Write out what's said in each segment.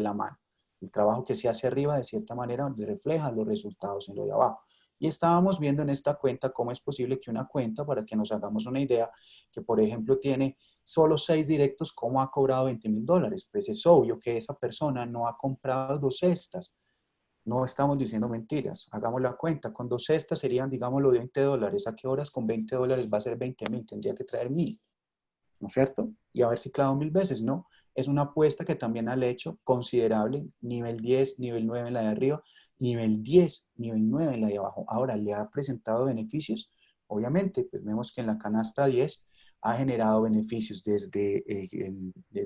la mano. El trabajo que se hace arriba, de cierta manera, refleja los resultados en lo de abajo. Y estábamos viendo en esta cuenta cómo es posible que una cuenta, para que nos hagamos una idea, que por ejemplo tiene solo 6 directos, ¿cómo ha cobrado $20.000? Pues es obvio que esa persona no ha comprado 2 cestas. No estamos diciendo mentiras. Hagamos la cuenta. Con 2 cestas serían, digámoslo, $20. ¿A qué horas con $20 va a ser 20.000? Tendría que traer 1.000. ¿No es cierto? Y haber ciclado 1.000 veces, ¿no? Es una apuesta que también ha hecho considerable, nivel 10, nivel 9 en la de arriba, nivel 10, nivel 9 en la de abajo. Ahora, ¿le ha presentado beneficios? Obviamente, pues vemos que en la canasta 10 ha generado beneficios desde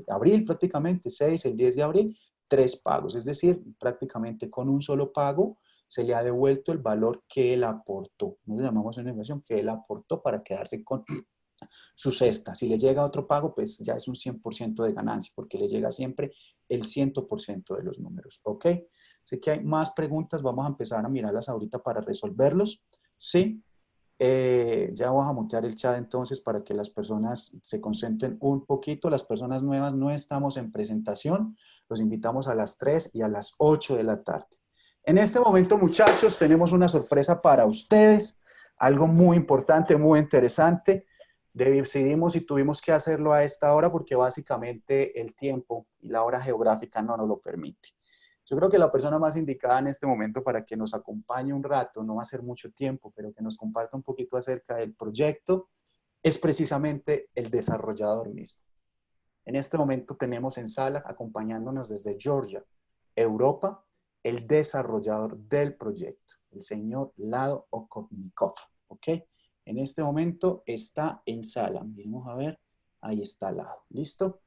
abril prácticamente, 6, el 10 de abril, 3 pagos. Es decir, prácticamente con un solo pago se le ha devuelto el valor que él aportó. Nos llamamos en inversión que él aportó para quedarse con su cesta. Si le llega otro pago, pues ya es un 100% de ganancia, porque le llega siempre el 100% de los números, ¿ok? Sé que hay más preguntas, vamos a empezar a mirarlas ahorita para resolverlos, ¿sí? Ya vamos a mutear el chat entonces para que las personas se concentren un poquito. Las personas nuevas no estamos en presentación, los invitamos a las 3 y a las 8 de la tarde. En este momento, muchachos, tenemos una sorpresa para ustedes, algo muy importante, muy interesante. Decidimos y tuvimos que hacerlo a esta hora porque básicamente el tiempo y la hora geográfica no nos lo permite. Yo creo que la persona más indicada en este momento para que nos acompañe un rato, no va a ser mucho tiempo, pero que nos comparta un poquito acerca del proyecto, es precisamente el desarrollador mismo. En este momento tenemos en sala, acompañándonos desde Georgia, Europa, el desarrollador del proyecto, el señor Lado Okovnikov, ¿ok? En este momento está en sala. Vamos a ver, ahí está Lado. ¿Listo?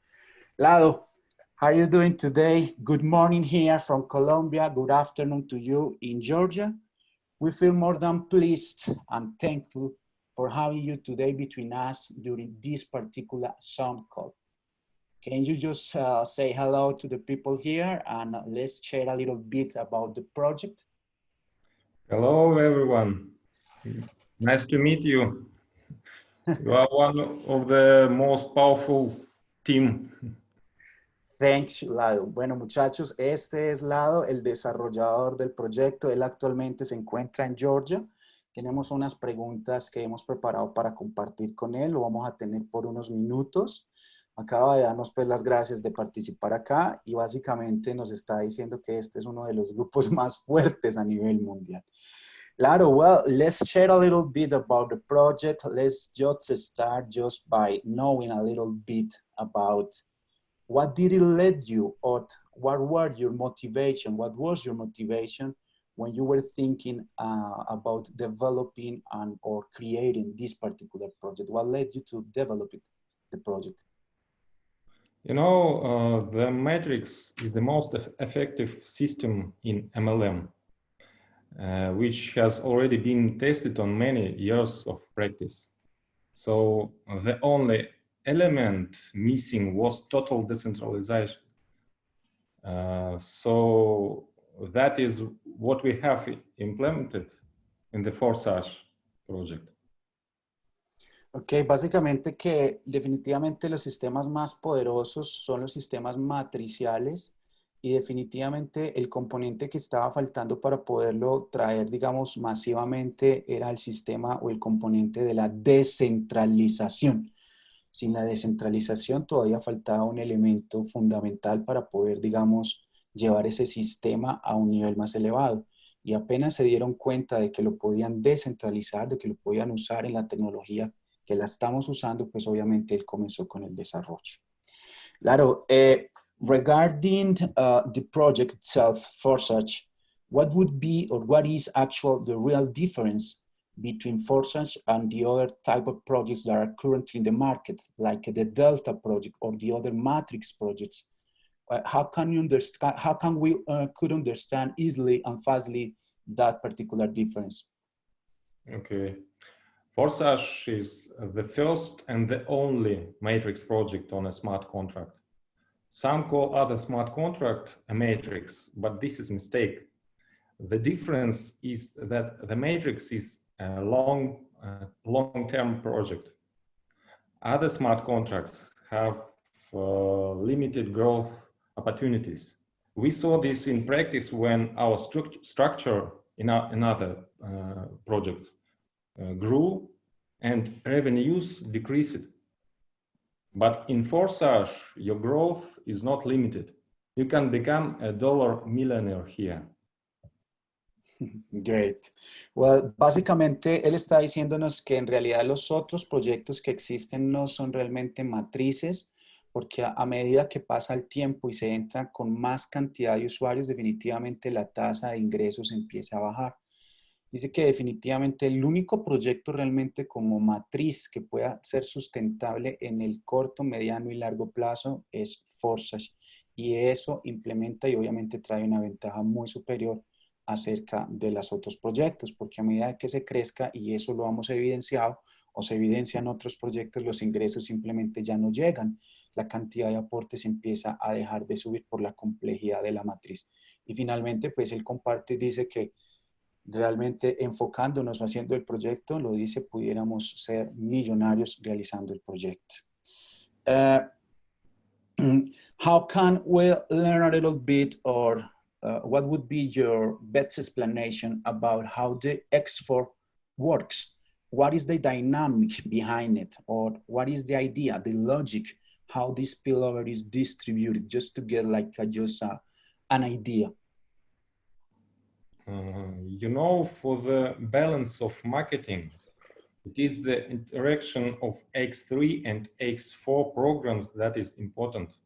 Lado, how are you doing today? Good morning here from Colombia. Good afternoon to you in Georgia. We feel more than pleased and thankful for having you today between us during this particular Zoom call. Can you just say hello to the people here and let's share a little bit about the project? Hello, everyone. Nice to meet you. You are one of the most powerful team. Thanks, Lado. Bueno, muchachos, este es Lado, el desarrollador del proyecto. Él actualmente se encuentra en Georgia. Tenemos unas preguntas que hemos preparado para compartir con él. Lo vamos a tener por unos minutos. Acaba de darnos pues las gracias de participar acá y básicamente nos está diciendo que este es uno de los grupos más fuertes a nivel mundial. Lado, well, let's share a little bit about the project. Let's just start just by knowing a little bit about what did it lead you, or what were your motivation? What was your motivation when you were thinking about developing or creating this particular project? What led you to develop the project? You know, the Matrix is the most effective system in MLM, which has already been tested on many years of practice. So the only element missing was total decentralization. So that is what we have implemented in the Forsage project. Ok, básicamente que definitivamente los sistemas más poderosos son los sistemas matriciales y definitivamente el componente que estaba faltando para poderlo traer, digamos, masivamente era el sistema o el componente de la descentralización. Sin la descentralización todavía faltaba un elemento fundamental para poder, digamos, llevar ese sistema a un nivel más elevado. Y apenas se dieron cuenta de que lo podían descentralizar, de que lo podían usar en la tecnología que la estamos usando, pues obviamente él comenzó con el desarrollo. Claro, regarding the project itself, Forsage, what would be or what is the real difference between Forsage and the other type of projects that are currently in the market, like the Delta project or the other Matrix projects? How can you understand? How can we could understand easily and fastly that particular difference? Okay. Forsage is the first and the only matrix project on a smart contract. Some call other smart contract a matrix, but this is a mistake. The difference is that the matrix is a long-term project. Other smart contracts have limited growth opportunities. We saw this in practice when our structure in another project grew and revenues decreased. But in Forsage, your growth is not limited. You can become a dollar millionaire here. Great. Well, básicamente él está diciéndonos que en realidad los otros proyectos que existen no son realmente matrices, porque a medida que pasa el tiempo y se entra con más cantidad de usuarios, definitivamente la tasa de ingresos empieza a bajar. Dice que definitivamente el único proyecto realmente como matriz que pueda ser sustentable en el corto, mediano y largo plazo es Forsage. Y eso implementa y obviamente trae una ventaja muy superior acerca de los otros proyectos, porque a medida que se crezca, y eso lo hemos evidenciado, o se evidencia en otros proyectos, los ingresos simplemente ya no llegan. La cantidad de aportes empieza a dejar de subir por la complejidad de la matriz. Y finalmente, pues él comparte, dice que realmente enfocándonos o haciendo el proyecto, lo dice, pudiéramos ser millonarios realizando el proyecto. How can we learn a little bit, or what would be your best explanation about how the X4 works? What is the dynamic behind it? Or what is the idea, the logic, how this spillover is distributed, just to get like an idea? You know, for the balance of marketing, it is the interaction of X3 and X4 programs that is important.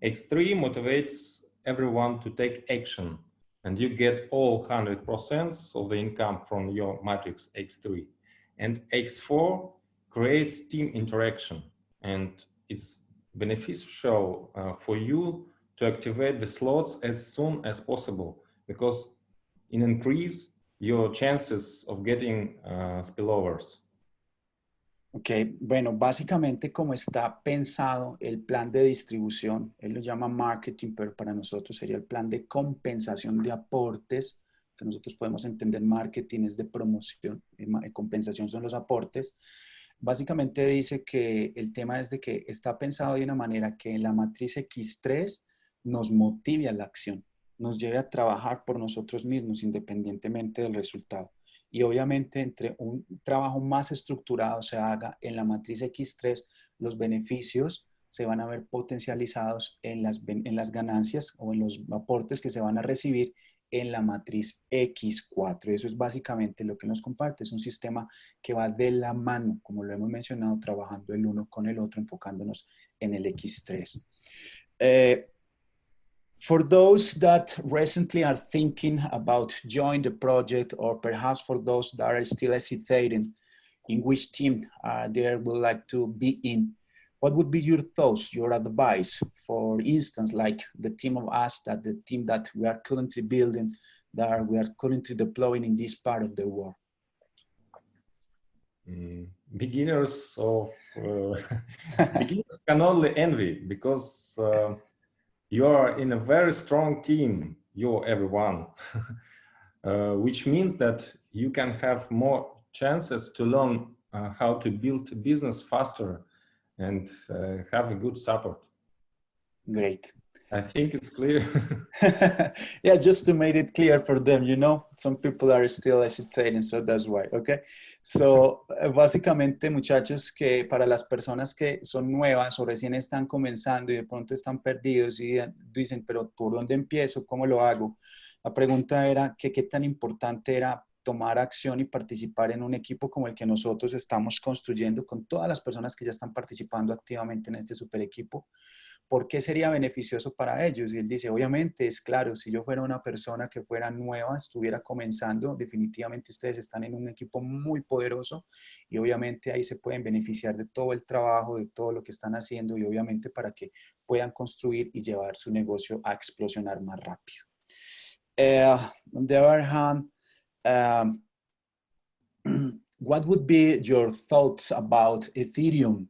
X3 motivates everyone to take action, and you get all 100% of the income from your matrix X3. And X4 creates team interaction, and it's beneficial for you to activate the slots as soon as possible, because it increases your chances of getting spillovers. Ok, bueno, básicamente como está pensado el plan de distribución, él lo llama marketing, pero para nosotros sería el plan de compensación de aportes, que nosotros podemos entender marketing es de promoción, compensación son los aportes. Básicamente dice que el tema es de que está pensado de una manera que la matriz X3 nos motive a la acción, nos lleve a trabajar por nosotros mismos independientemente del resultado. Y obviamente entre un trabajo más estructurado se haga en la matriz X3, los beneficios se van a ver potencializados en las ganancias o en los aportes que se van a recibir en la matriz X4. Eso es básicamente lo que nos comparte. Es un sistema que va de la mano, como lo hemos mencionado, trabajando el uno con el otro, enfocándonos en el X3. For those that recently are thinking about joining the project, or perhaps for those that are still hesitating in which team they would like to be in, what would be your thoughts, your advice? For instance, like the team of us, the team that we are currently building, that we are currently deploying in this part of the world. Beginners beginners can only envy, because you are in a very strong team, you everyone, which means that you can have more chances to learn how to build a business faster and have a good support. Great. I think it's clear. Yeah, just to make it clear for them, you know, some people are still hesitating, so that's why, okay? So, básicamente, muchachos, que para las personas que son nuevas o recién están comenzando y de pronto están perdidos y dicen, pero ¿por dónde empiezo? ¿Cómo lo hago? La pregunta era que qué tan importante era tomar acción y participar en un equipo como el que nosotros estamos construyendo con todas las personas que ya están participando activamente en este super equipo. ¿Por qué sería beneficioso para ellos? Y él dice, obviamente, es claro, si yo fuera una persona que fuera nueva, estuviera comenzando, definitivamente ustedes están en un equipo muy poderoso y obviamente ahí se pueden beneficiar de todo el trabajo, de todo lo que están haciendo y obviamente para que puedan construir y llevar su negocio a explosionar más rápido. On the other hand, what would be your thoughts about Ethereum?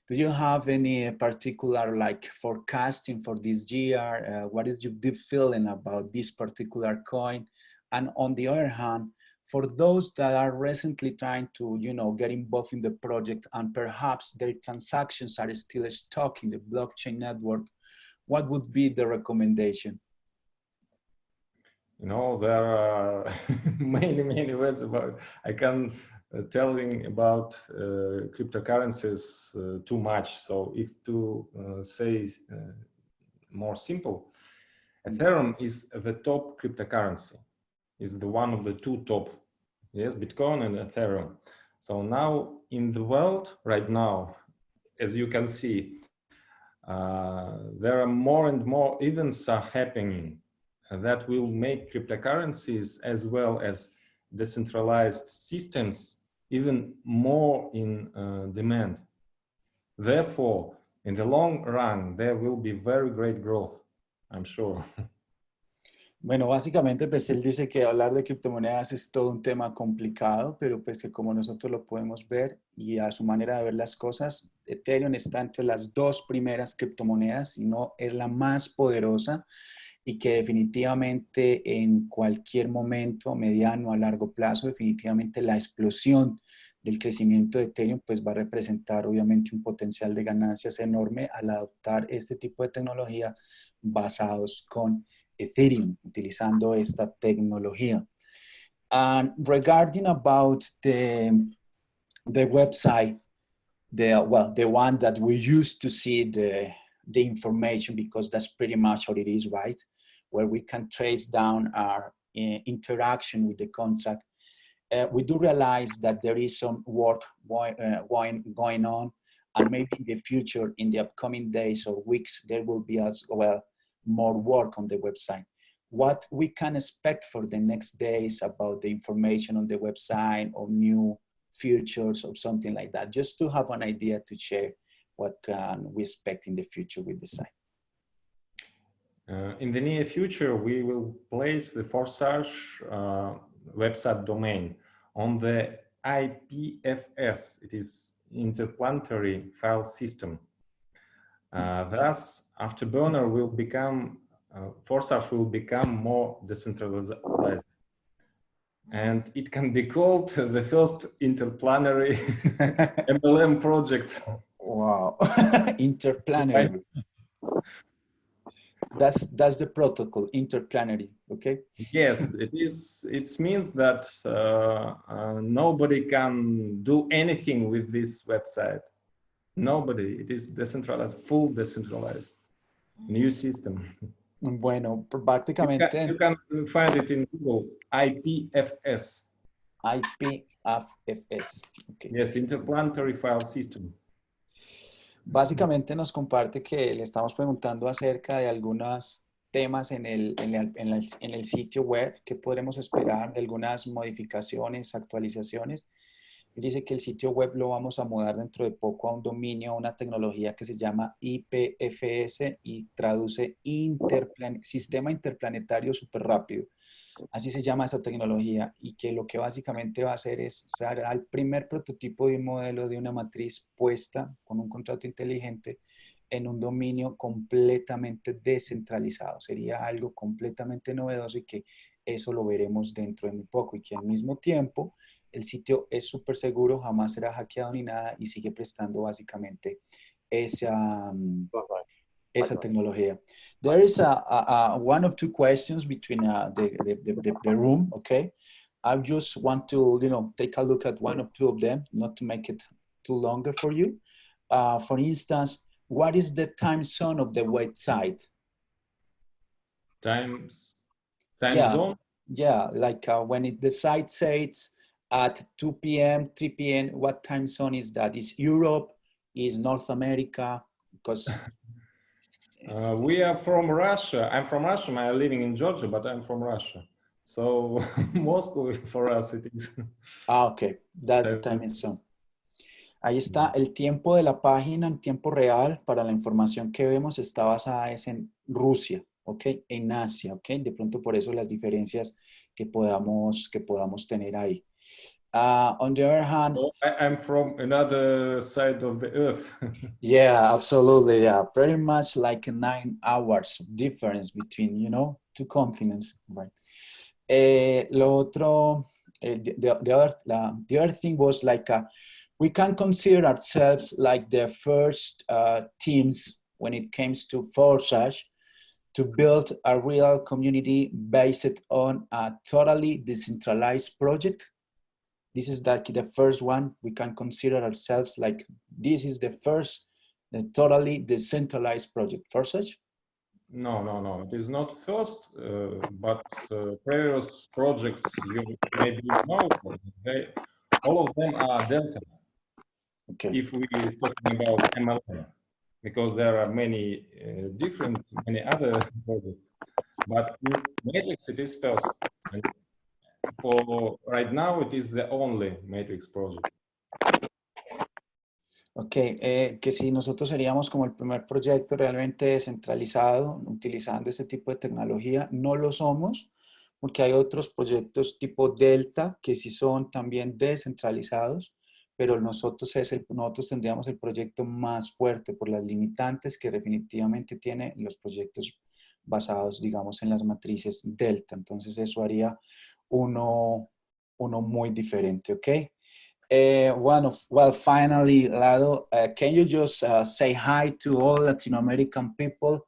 Do you have any particular like forecasting for this year? What is your deep feeling about this particular coin? And on the other hand, for those that are recently trying to, you know, get involved in the project and perhaps their transactions are still stuck in the blockchain network, what would be the recommendation? You know, there are many ways about. I can telling about cryptocurrencies too much. So if to say more simple, Ethereum is the top cryptocurrency. Is the one of the two top, yes, Bitcoin and Ethereum. So now in the world right now, as you can see, there are more and more events are happening that will make cryptocurrencies as well as decentralized systems even more in demand. Therefore, in the long run, there will be very great growth, I'm sure. Bueno, básicamente, pues él dice que hablar de criptomonedas es todo un tema complicado, pero pues que como nosotros lo podemos ver y a su manera de ver las cosas, Ethereum está entre las dos primeras criptomonedas y no es la más poderosa, y que definitivamente en cualquier momento, mediano a largo plazo, definitivamente la explosión del crecimiento de Ethereum pues va a representar obviamente un potencial de ganancias enorme al adoptar este tipo de tecnología basados con Ethereum, utilizando esta tecnología. And regarding about the website, the one that we used to see the information, because that's pretty much what it is, right? Where we can trace down our interaction with the contract. We do realize that there is some work going on, and maybe in the future, in the upcoming days or weeks, there will be as well more work on the website. What we can expect for the next days about the information on the website or new features or something like that, just to have an idea to share what can we expect in the future with the site. In the near future, we will place the Forsage website domain on the IPFS. It is interplanetary file system. Thus, Afterburner will become, Forsage will become more decentralized. And it can be called the first interplanetary MLM project. Wow, interplanetary. That's the protocol, interplanetary, okay? Yes, it is. It means that nobody can do anything with this website. Nobody. It is decentralized, full decentralized, new system. Bueno, prácticamente... You can find it in Google, IPFS. IPFS, okay. Yes, interplanetary file system. Básicamente nos comparte que le estamos preguntando acerca de algunos temas en el sitio web, que podremos esperar de algunas modificaciones, actualizaciones. Él dice que el sitio web lo vamos a mudar dentro de poco a un dominio, a una tecnología que se llama IPFS y traduce Sistema Interplanetario Súper Rápido. Así se llama esta tecnología, y que lo que básicamente va a hacer es ser el primer prototipo de un modelo de una matriz puesta con un contrato inteligente en un dominio completamente descentralizado. Sería algo completamente novedoso, y que eso lo veremos dentro de muy poco, y que al mismo tiempo el sitio es súper seguro, jamás será hackeado ni nada, y sigue prestando básicamente esa tecnología. There is one of two questions between the room, okay? I just want to, take a look at one of two of them, not to make it too longer for you. For instance, what is the time zone of the website? Time yeah, zone? Yeah, like when the site says at 2 p.m., 3 p.m., what time zone is that? Is Europe? Is North America? Because... we are from Russia. I'm from Russia. I'm living in Georgia, but I'm from Russia. So Moscow for us it is. Okay, that's the time zone. Ahí está el tiempo de la página en tiempo real. Para la información que vemos está basada en Rusia, ¿ok? En Asia, ¿ok? De pronto por eso las diferencias que podamos tener ahí. On the other hand, I'm from another side of the earth. Yeah, absolutely. Yeah, pretty much like 9 hours difference between, two continents, right? Lo otro, the other thing was like we can consider ourselves like the first teams when it comes to Forsage, to build a real community based on a totally decentralized project. This is like the first one. We can consider ourselves like this is the first totally decentralized project. Forsage? No. It is not first, but previous projects you maybe know. All of them are Delta. Okay. If we talking about MLM, because there are many many other projects, but in Matrix it is first. And for right now, it is the only Matrix project. Ok, que si nosotros seríamos como el primer proyecto realmente descentralizado utilizando este tipo de tecnología, no lo somos porque hay otros proyectos tipo Delta que sí son también descentralizados, pero nosotros tendríamos el proyecto más fuerte por las limitantes que definitivamente tienen los proyectos basados, digamos, en las matrices Delta. Entonces eso haría uno muy diferente, ¿ok? Well, finally, Lado, can you just say hi to all Latin American people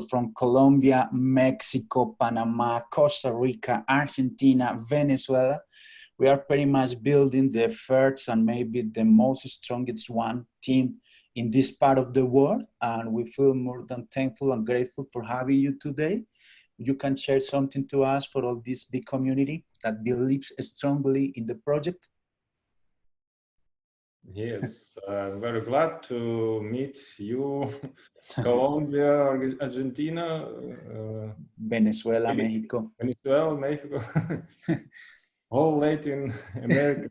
from Colombia, Mexico, Panama, Costa Rica, Argentina, Venezuela? We are pretty much building the first and maybe the most strongest team in this part of the world, and we feel more than thankful and grateful for having you today. You can share something to us for all this big community that believes strongly in the project. Yes, I'm very glad to meet you, Colombia, Argentina, Venezuela, Mexico. Venezuela, Mexico, all Latin America.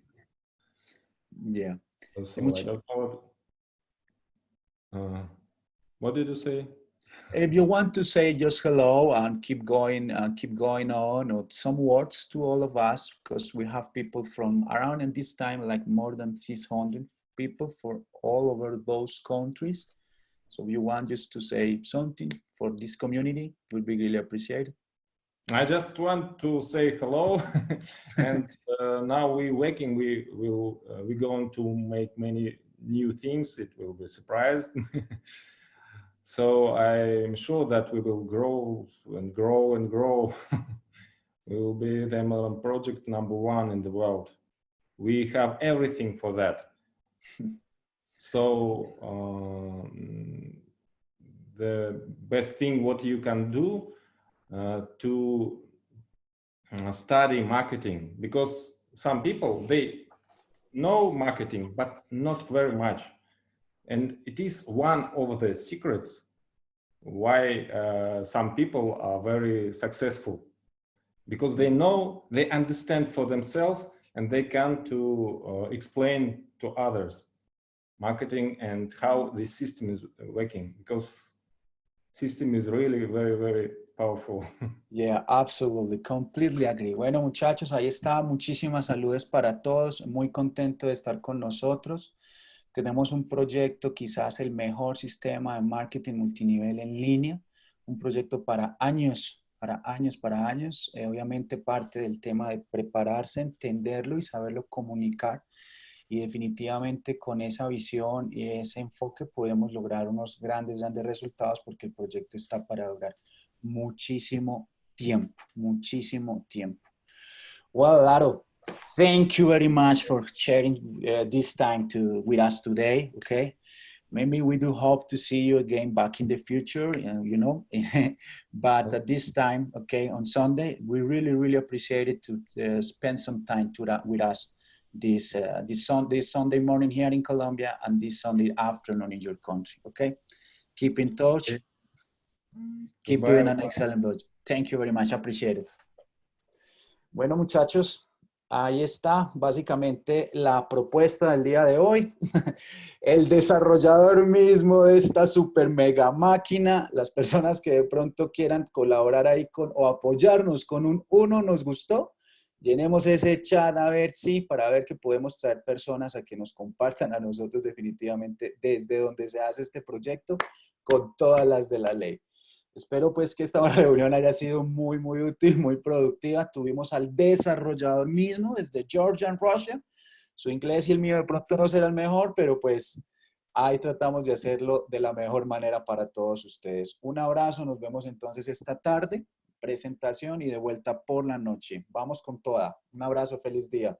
Yeah. So I don't know. What did you say? If you want to say just hello and keep going on, or some words to all of us, because we have people from around in this time, like more than 600 people for all over those countries. So if you want just to say something for this community, would be really appreciated. I just want to say hello, and now we're working. We're going to make many new things. It will be surprised. So I'm sure that we will grow and grow and grow. We will be the MLM project #1 in the world. We have everything for that. So the best thing what you can do to study marketing, because some people, they know marketing, but not very much. And it is one of the secrets why some people are very successful, because they know, they understand for themselves, and they can to explain to others marketing and how the system is working, because system is really very, very powerful. Yeah, absolutely. Completely agree. Bueno, muchachos, ahí está. Muchísimas saludes para todos. Muy contento de estar con nosotros. Tenemos un proyecto, quizás el mejor sistema de marketing multinivel en línea. Un proyecto para años. Obviamente parte del tema de prepararse, entenderlo y saberlo comunicar. Y definitivamente con esa visión y ese enfoque podemos lograr unos grandes resultados, porque el proyecto está para durar muchísimo tiempo. Well, Laro, thank you very much for sharing this time with us today, okay? Maybe we do hope to see you again back in the future, you know, but at this time, okay, on Sunday, we really, really appreciate it to spend some time with us this Sunday morning here in Colombia and this Sunday afternoon in your country, okay? Keep in touch. Okay. Keep doing an excellent job. Thank you very much. Appreciate it. Bueno, muchachos, ahí está básicamente la propuesta del día de hoy. El desarrollador mismo de esta super mega máquina, las personas que de pronto quieran colaborar ahí o apoyarnos con un 1 nos gustó, llenemos ese chat a ver si, para ver que podemos traer personas a que nos compartan a nosotros definitivamente desde donde se hace este proyecto con todas las de la ley. Espero pues que esta reunión haya sido muy, muy útil, muy productiva. Tuvimos al desarrollador mismo desde Georgia, en Rusia. Su inglés y el mío de pronto no será el mejor, pero pues Ahí tratamos de hacerlo de la mejor manera para todos ustedes. Un abrazo, nos vemos entonces esta tarde, presentación y de vuelta por la noche. Vamos con toda. Un abrazo, feliz día.